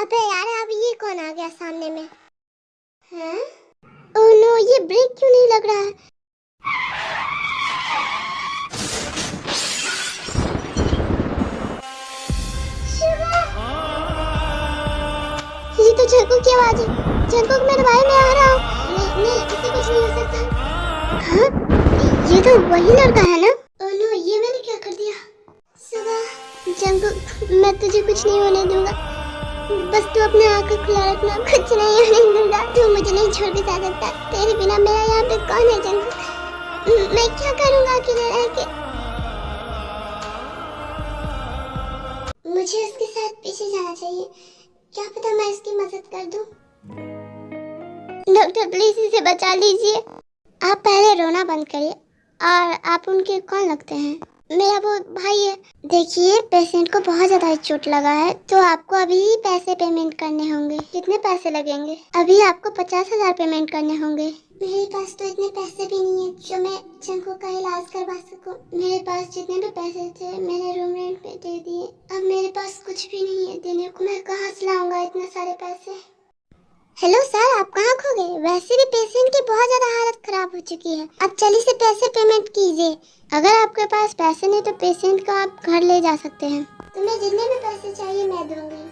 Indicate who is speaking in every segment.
Speaker 1: अबे यार अब ये कौन आ गया सामने में? हैं? ओह नो, ये ब्रेक क्यों नहीं लग रहा है? ये तो जंकुक की आवाज है। जंकुक मेरे भाई, मैं आ रहा हूँ। नहीं, इसे कुछ नहीं हो सकता। हाँ, ये तो वही लड़का है ना? ओह नो, ये मैंने क्या कर दिया? सुगा, जंकुक, मैं तुझे कुछ नहीं होने दूंगा। बस तू अपने आंखें खुला रखना, कुछ नहीं होने दूंगा। तू मुझे नहीं छोड़ के जा सकता। तेरे बिना मेरा यहाँ पे कौन है जंकुक? मैं क्या करूँगा अकेले रह के? मुझे उसके साथ पीछे जाना चाहिए। क्या पता मैं इसकी मदद कर दूं। डॉक्टर प्लीज इसे बचा लीजिए। आप पहले रोना बंद करिए। और आप उनके कौन लगते हैं? मेरा वो भाई है। देखिए, पेशेंट को बहुत ज्यादा चोट लगा है, तो आपको अभी पैसे पेमेंट करने होंगे। कितने पैसे लगेंगे? अभी आपको 50,000 पेमेंट करने होंगे। मेरे पास तो इतने पैसे भी नहीं है जो मैं जंकुक का इलाज करवा सकूं। मेरे पास जितने भी पैसे थे मैंने रूम रेंट पे दे दिए। अब मेरे पास कुछ भी नहीं है देने को। मैं कहाँ से लाऊंगा इतने सारे पैसे? हेलो सर, आप कहाँ खो गए? वैसे भी पेशेंट की बहुत ज्यादा हालत खराब हो चुकी है। आप जल्दी से पैसे पेमेंट कीजिए। अगर आपके पास पैसे नहीं तो पेशेंट को आप घर ले जा सकते हैं। तुम्हें जितने भी पैसे चाहिए मैं दूंगी,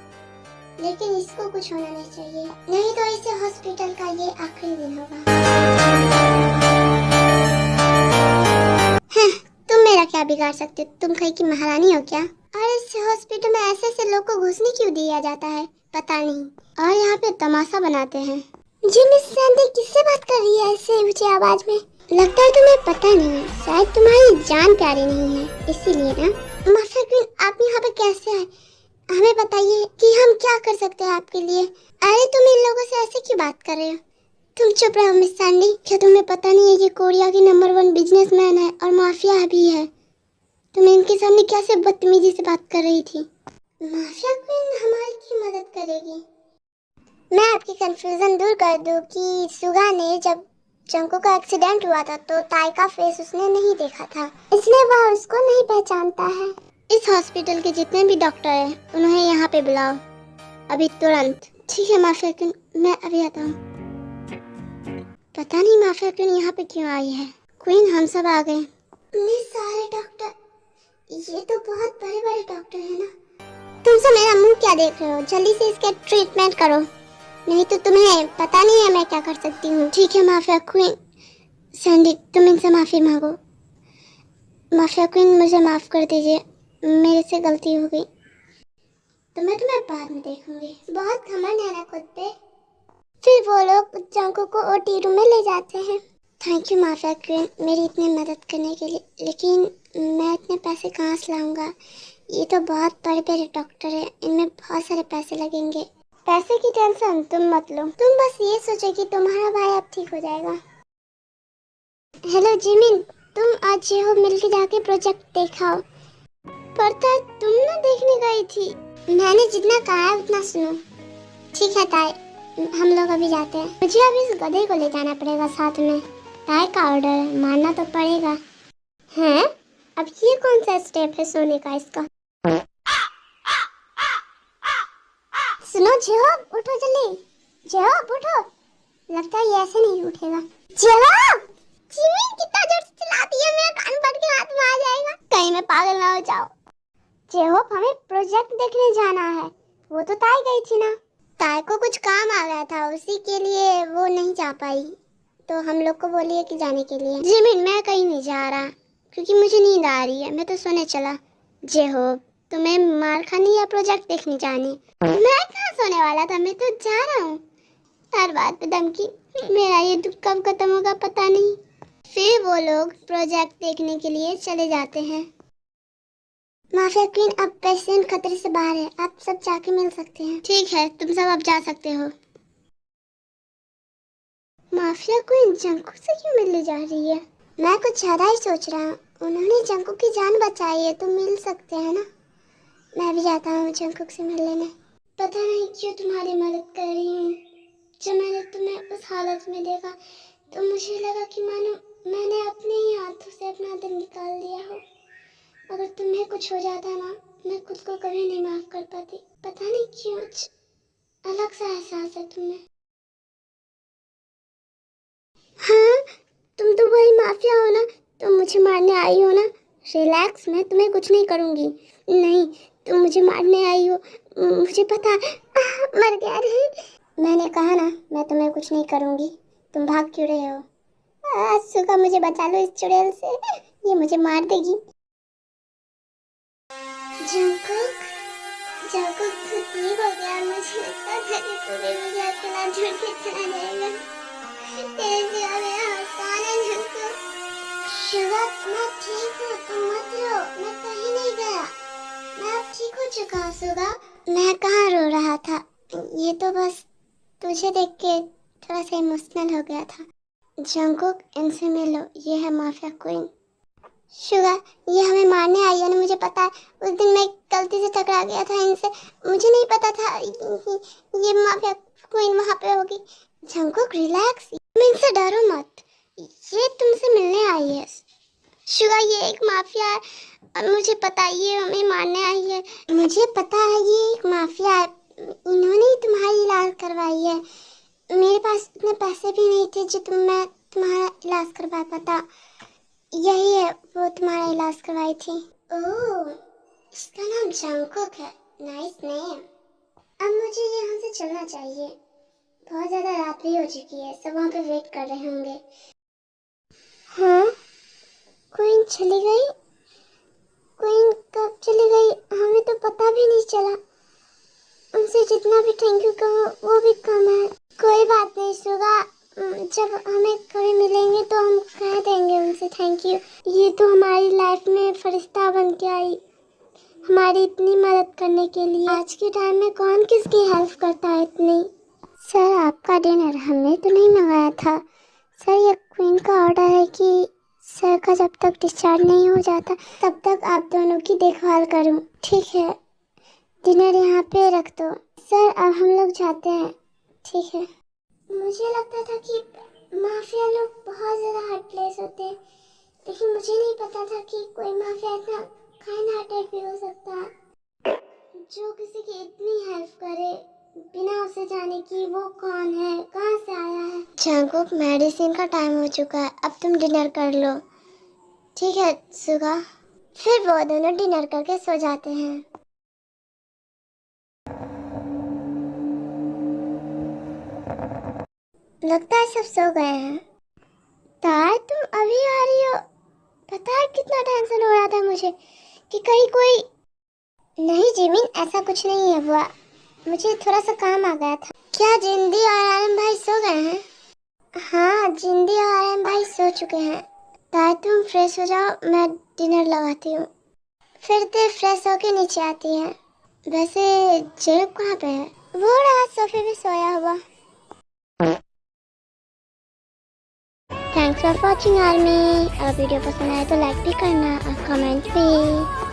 Speaker 1: लेकिन इसको कुछ होना नहीं चाहिए, नहीं तो इसे हॉस्पिटल का ये आखिरी दिन होगा। हाँ, तुम मेरा क्या बिगाड़ सकते हो? तुम कहीं की महारानी हो क्या? और इस हॉस्पिटल में ऐसे ऐसे लोग को घुसने क्यों दिया जाता है पता नहीं। और यहाँ पे तमाशा बनाते हैं। जी मिस सैंडी किससे बात कर रही है ऐसे ऊंची आवाज में? लगता है तुम्हें पता नहीं है, शायद तुम्हारी जान प्यारी नहीं है इसीलिए ना। माफिया क्वीन, आप यहाँ पे कैसे आए? हमें बताइए कि हम क्या कर सकते हैं आपके लिए। अरे तुम इन लोगों से ऐसे क्यों बात कर रहे हो? तुम चुप रहो मिस सैंडी। क्या तुम्हें पता नहीं है ये कोरिया की नंबर 1 बिजनेसमैन है और माफिया भी है? तुम इनके सामने कैसे बदतमीजी से बात कर रही थी? माफिया क्वीन हमारी की मदद करेगी। मैं आपकी कंफ्यूजन दूर कर दूं कि सुगा ने जब जंकुक का एक्सीडेंट हुआ था तो ताई का फेस उसने नहीं देखा था, इसलिए वह उसको नहीं पहचानता है। इस हॉस्पिटल के जितने भी डॉक्टर हैं उन्हें यहाँ पे बुलाओ अभी तुरंत। ठीक है माफिया क्वीन, मैं अभी आता हूँ। पता नहीं माफिया क्वीन यहाँ पे क्यों आई है। क्वीन, हम सब आ गए। इतने सारे डॉक्टर, ये तो बहुत बड़े बड़े डॉक्टर है ना। तुम सब मेरा मुंह क्या देख रहे हो? जल्दी से इसका ट्रीटमेंट करो, नहीं तो तुम्हें पता नहीं है मैं क्या कर सकती हूँ। ठीक है माफिया क्वीन। सैंडी, तुम इनसे माफी मांगो। माफिया क्वीन, मुझे माफ कर दीजिए, मेरे से गलती हो गई। तो मैं तुम्हें बाद में देखूंगी। बहुत घमंड है ना खुद पे। फिर वो लोग जंकुक को ओटी रूम में ले जाते हैं। थैंक यू माफिया क्वीन मेरी इतनी मदद करने के लिए, लेकिन मैं इतने पैसे कहाँ से लाऊंगा? ये तो बहुत बड़े बड़े डॉक्टर है, इनमें बहुत सारे पैसे लगेंगे। पैसे की टेंशन तुम मत लो, तुम बस ये सोचो कि तुम्हारा भाई अब ठीक हो जाएगा। हेलो जिमिन, तुम आज हो मिलके जाके प्रोजेक्ट दिखाओ। पता है तुम ना देखने गई थी। मैंने जितना कहा है उतना सुनो। ठीक है ताई, हम लोग अभी जाते हैं। मुझे अब इस गधे को ले जाना पड़ेगा साथ में। ताई का ऑर्डर है, मानना तो पड़ेगा। हैं? अब ये कौन सा स्टेप है सोने का इसका? सुनो जेहोब, उठो जल्दी। जेहोब उठो। लगता है ये ऐसे नहीं उठेगा। जेहोब! जिमिन कितना जोर से चिल्लाती है, मेरा कान फट के हाथ में आ जाएगा। कहीं मैं पागल ना हो जाओ। जेहोब, हमें प्रोजेक्ट देखने जाना है। वो तो ताई गई थी ना। ताई को कुछ काम आ गया था, उसी के लिए वो नहीं जा पाई, तो हम लोग को बोलिए कि जाने के लिए। जिमिन, मैं कहीं नहीं जा रहा क्योंकि मुझे नींद आ रही है, मैं तो सोने चला। जेहोब, तुम्हें मार खानी या प्रोजेक्ट देखने जानी? मैं कहाँ सोने वाला था, मैं तो जा रहा हूँ। हर बात पे धमकी, मेरा ये दुख कब खत्म होगा पता नहीं। फिर वो लोग प्रोजेक्ट देखने के लिए चले जाते हैं। माफिया क्वीन, अब पेशेंट खतरे से बाहर है, आप सब जाके मिल सकते हैं। ठीक है, तुम सब अब जा सकते हो। माफिया क्वीन जंकुक से क्यों मिलने जा रही है? मैं कुछ ज्यादा ही सोच रहा हूँ। उन्होंने जंकुक की जान बचाई है तो मिल सकते हैं ना। मैं भी जाता हूँ जंकुक से मिलने। पता नहीं क्यों तुम्हारी मदद कर रही हूँ। जब मैंने तुम्हें उस हालत में देखा तो मुझे लगा कि मानो मैंने अपने ही हाथों से अपना दिल निकाल दिया हो। अगर तुम्हें कुछ हो जाता ना, मैं खुद को कभी नहीं माफ कर पाती। पता नहीं क्यों। अलग सा एहसास है तुम्हें। हाँ, तुम तो वही माफिया हो ना, तुम मुझे मारने आई हो ना। रिलैक्स, मैं तुम्हें कुछ नहीं करूँगी। नहीं, तुम मुझे मारने आई हो, मुझे पता है। मर गया रे। मैंने कहा ना, मैं तुम्हें कुछ नहीं करूँगी। तुम भाग क्यों रहे हो? आज सुबह मुझे बचा लो इस चुड़ैल से, ये मुझे मार देगी। जंकुक, जंकुक तू ठीक हो गया? मुझे लगता था कि तू भी मुझे अकेला छोड़ के चला जाएगा। तेरे सिवा मेरा और कौन है जंकुक? शुगर, मैं ठीक हूँ, तुम मत रो, मैं कहीं नहीं गया। मैं अब ठीक हो चुका हूँ सुगा। मैं कहाँ रो रहा था, ये तो बस तुझे देख के थोड़ा सा इमोशनल हो गया था। जंकुक, इनसे मिलो, ये है माफिया क्वीन। शुगर, ये हमें मारने आई है ना, मुझे पता है। उस दिन मैं गलती से टकरा गया था इनसे, मुझे नहीं पता था ये माफिया क्वीन वहाँ पे होगी। जंकुक रिलैक्स, तुम इनसे डरो मत, ये तुमसे मिलने आई है। शुगर, ये एक माफिया है और मुझे पता है ये हमें मारने आई है। मुझे पता है ये एक माफिया है, इन्होंने ही तुम्हारी इलाज करवाई है। मेरे पास इतने पैसे भी नहीं थे जो मैं तुम्हारा इलाज करवा पाता। यही है, वो तुम्हारा इलाज करवाई थी। ओह, इसका नाम जंकुक है, नाइस नेम। अब मुझे यहाँ से चलना चाहिए, बहुत ज्यादा रात भी हो चुकी है, सब वहाँ पे वेट कर रहे होंगे। हाँ, क्वीन चली गई? क्वीन कब चली गई, हमें तो पता भी नहीं चला। उनसे जितना भी थैंक यू कहो वो भी कम है। कोई बात नहीं सुगा, जब हमें कभी मिलेंगे तो हम कह देंगे उनसे थैंक यू। ये तो हमारी लाइफ में फरिश्ता बन के आई, हमारी इतनी मदद करने के लिए। आज के टाइम में कौन किसकी हेल्प करता है इतनी। सर, आपका डिनर हमने तो नहीं मंगाया था। सर, ये क्वीन का ऑर्डर है कि सर का जब तक डिस्चार्ज नहीं हो जाता तब तक आप दोनों की देखभाल करूं। ठीक है, डिनर यहाँ पे रख दो। सर, अब हम लोग जाते हैं। ठीक है। मुझे लगता था कि माफिया लोग बहुत ज़्यादा हार्टलेस होते हैं, लेकिन मुझे नहीं पता था कि कोई माफिया इतना काइंड हार्टेड भी हो सकता है, जो किसी की इतनी हेल्प करे बिना उसे जाने कि वो कौन है, कहाँ से आया है। जंकुक, मेडिसिन का टाइम हो चुका है, अब तुम डिनर कर लो। ठीक है सुगा। फिर वो दोनों डिनर करके सो जाते हैं। लगता है सब सो गए हैं। तार, तुम अभी आ रही हो? पता है कितना टेंशन हो रहा था मुझे कि कहीं कोई। नहीं जिमिन, ऐसा कुछ नहीं है हुआ, मुझे थोड़ा सा काम आ गया था। क्या जिंदी और आरम भाई सो गए हैं? हाँ, जिंदी और आरम भाई सो चुके हैं। तार, तुम फ्रेश हो जाओ, मैं डिनर लगाती हूँ। फिर ते फ्रेश होके नीचे आती है। वैसे जेब कहाँ पे है? वो रहा सोफे पे सोया हुआ। Thanks for watching army. अगर वीडियो पसंद आए तो लाइक भी करना और कमेंट भी।